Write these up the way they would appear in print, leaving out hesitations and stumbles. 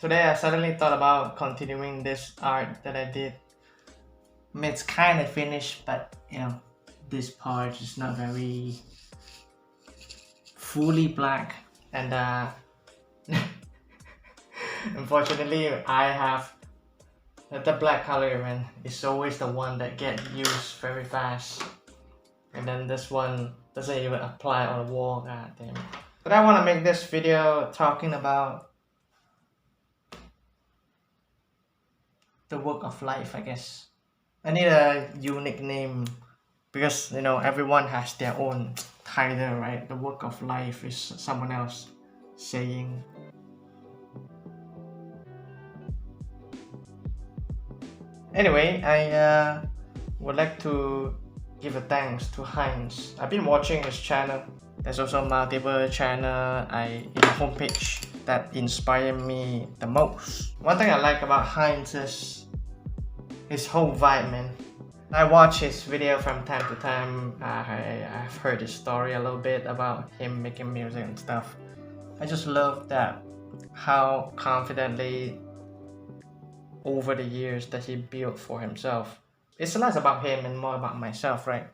Today I suddenly thought about continuing this art that I did. I mean, it's kind of finished, but this part is not very fully black. And unfortunately, I have the black color, man. It's always the one that get used very fast. And then this one doesn't even apply on the wall, god damn it. But I want to make this video talking about the work of life, I guess. I need a unique name because everyone has their own title, right? The work of life is someone else saying. Anyway, I would like to give a thanks to Heinz. I've been watching his channel. There's also multiple channel in the homepage that inspire me the most. One thing I like about Heinz is his whole vibe, man. I watch his video from time to time. I've heard his story a little bit about him making music and stuff. I just love that how confidently over the years that he built for himself. It's less about him and more about myself, right?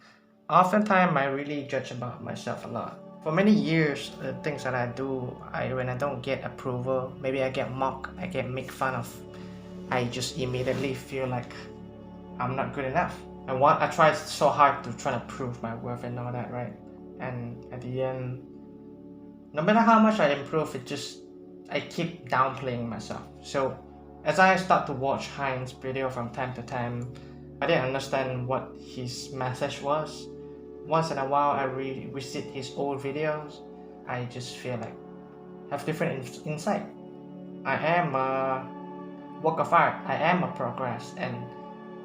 Oftentimes I really judge about myself a lot. For many years, the things that I do, when I don't get approval, maybe I get mocked, I get made fun of, I just immediately feel like I'm not good enough. I try so hard to try to prove my worth and all that, right? And at the end, no matter how much I improve, I keep downplaying myself. So as I start to watch Heinz video from time to time, I didn't understand what his message was. Once in a while, I revisit his old videos. I just feel like have different insight. I am a work of art. I am a progress, and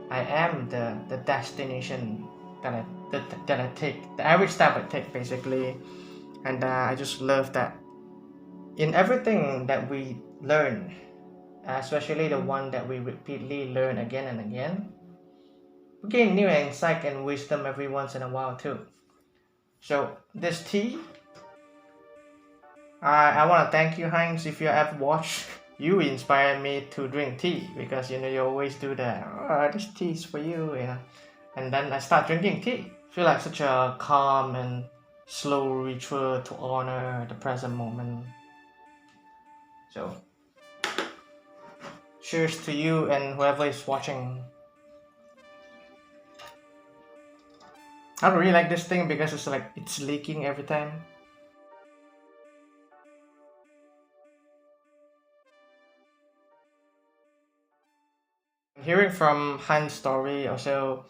I am the destination that I take, every step I take basically. And I just love that in everything that we learn, especially the one that we repeatedly learn again and again, we gain new insight and wisdom every once in a while too. So this tea, I want to thank you, Heinz, if you ever watch. You inspired me to drink tea because you always do that. Oh, this tea is for you, And then I start drinking tea. Feel like such a calm and slow ritual to honor the present moment. So, cheers to you and whoever is watching. I don't really like this thing because it's leaking every time. Hearing from Han's story, also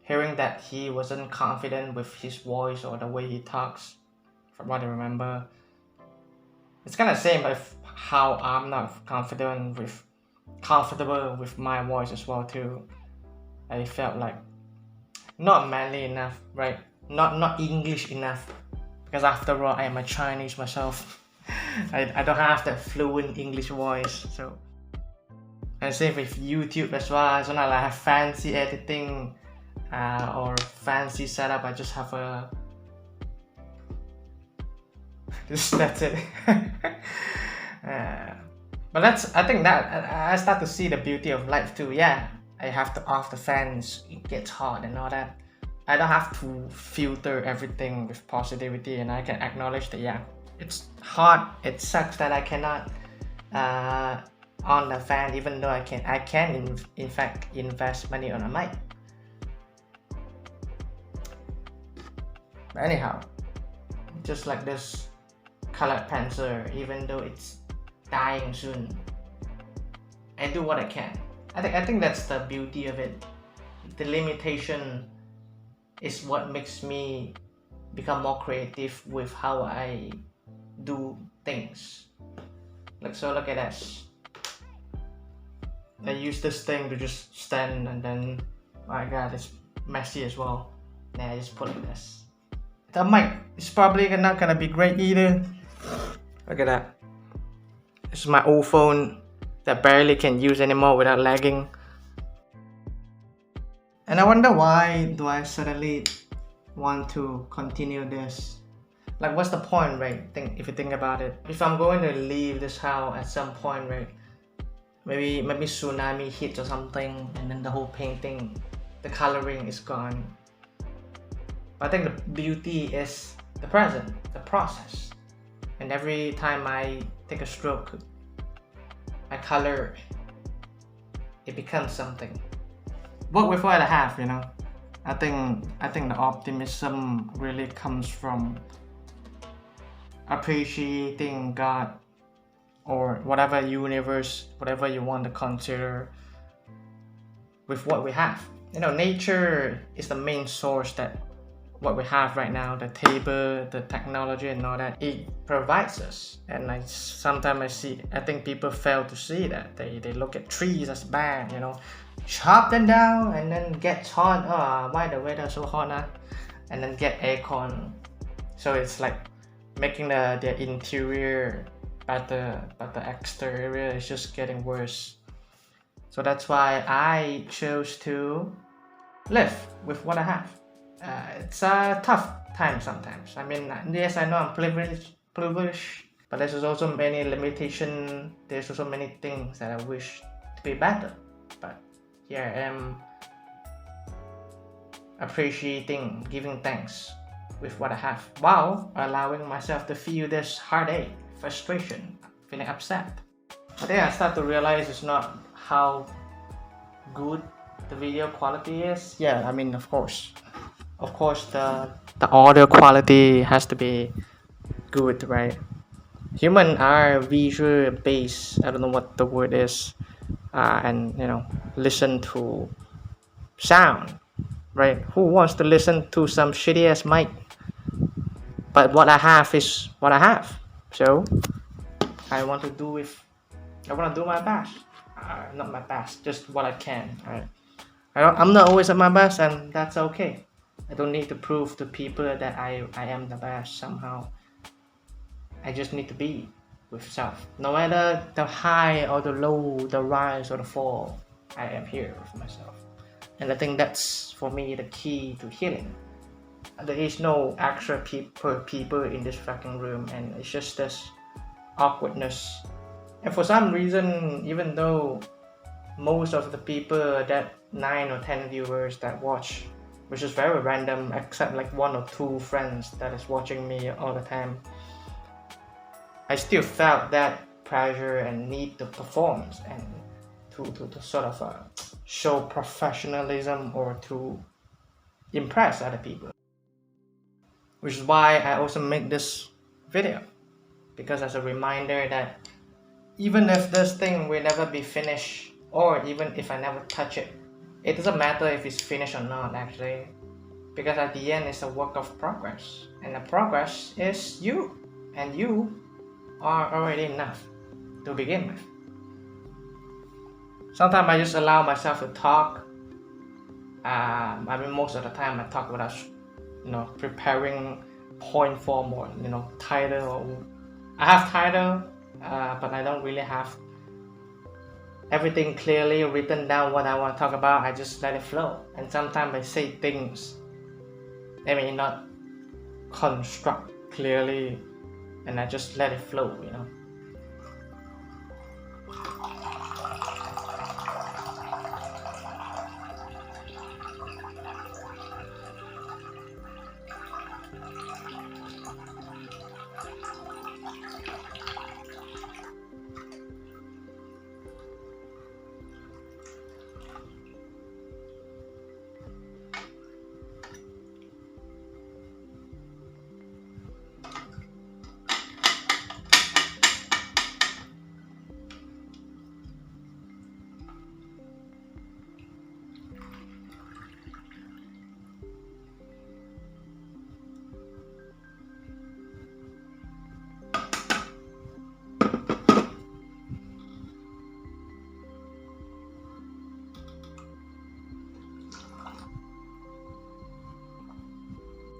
hearing that he wasn't confident with his voice or the way he talks, from what I remember, it's kind of same with how I'm not comfortable with my voice as well too. I felt like not manly enough, right? Not English enough, because after all, I am a Chinese myself. I don't have that fluent English voice, so. And same with YouTube as well. It's not like I have fancy editing or fancy setup. I just have that's it. But I think that I start to see the beauty of life too. Yeah, I have to off the fans, it gets hot and all that. I don't have to filter everything with positivity, and I can acknowledge that it's hot, it sucks that I cannot on the fan, even though I can in fact invest money on a mic. But anyhow, just like this colored pencil, even though it's dying soon, I do what I can. I think that's the beauty of it. The limitation is what makes me become more creative with how I do things. So look at this. I use this thing to just stand, and then my god, it's messy as well. Then I just put like this. The mic is probably not gonna be great either. Look at that. This is my old phone that barely can use anymore without lagging. And I wonder why do I suddenly want to continue this. Like, what's the point, right? If you think about it, if I'm going to leave this house at some point, right? Maybe tsunami hits or something, and then the whole painting, the coloring is gone. But I think the beauty is the present, the process. And every time I take a stroke, I color, it becomes something. Work with what I have, you know. I think the optimism really comes from appreciating God or whatever universe, whatever you want to consider, with what we have. You know, nature is the main source that what we have right now, the table, the technology and all that, it provides us. And sometimes I think people fail to see that. They look at trees as bad, you know, chop them down and then get hot. Oh, why the weather so hot now? And then get aircon. So it's like making the interior better, but the exterior is just getting worse. So that's why I chose to live with what I have. It's a tough time sometimes. I mean, yes, I know I'm privileged, but there's also many limitations. There's also many things that I wish to be better. But here I am, appreciating, giving thanks with what I have, while allowing myself to feel this heartache, frustration, feeling upset. But then I start to realize it's not how good the video quality is. Yeah, I mean, of course the audio quality has to be good, right? Humans are visual based, I don't know what the word is, and you know, listen to sound, right? Who wants to listen to some shitty ass mic? But what I have is what I have, so I want to do my best. Not my best, just what I can, right? I'm not always at my best, and that's okay. I don't need to prove to people that I am the best somehow. I just need to be with self. No matter the high or the low, the rise or the fall, I am here with myself. And I think that's, for me, the key to healing. There is no extra people in this fucking room, and it's just this awkwardness. And for some reason, even though most of the people, that 9 or 10 viewers that watch, which is very random, except like 1 or 2 friends that is watching me all the time, I still felt that pressure and need to perform and to sort of show professionalism or to impress other people. Which is why I also make this video, because as a reminder that even if this thing will never be finished, or even if I never touch it, it doesn't matter if it's finished or not actually, because at the end it's a work of progress, and the progress is you, and you are already enough to begin with. Sometimes I just allow myself to talk. I mean, most of the time I talk without, you know, preparing point form or, you know, title. I have title, but I don't really have everything clearly written down what I want to talk about. I just let it flow. And sometimes I say things that may not construct clearly, and I just let it flow, you know.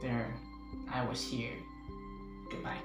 There, I was here. Goodbye.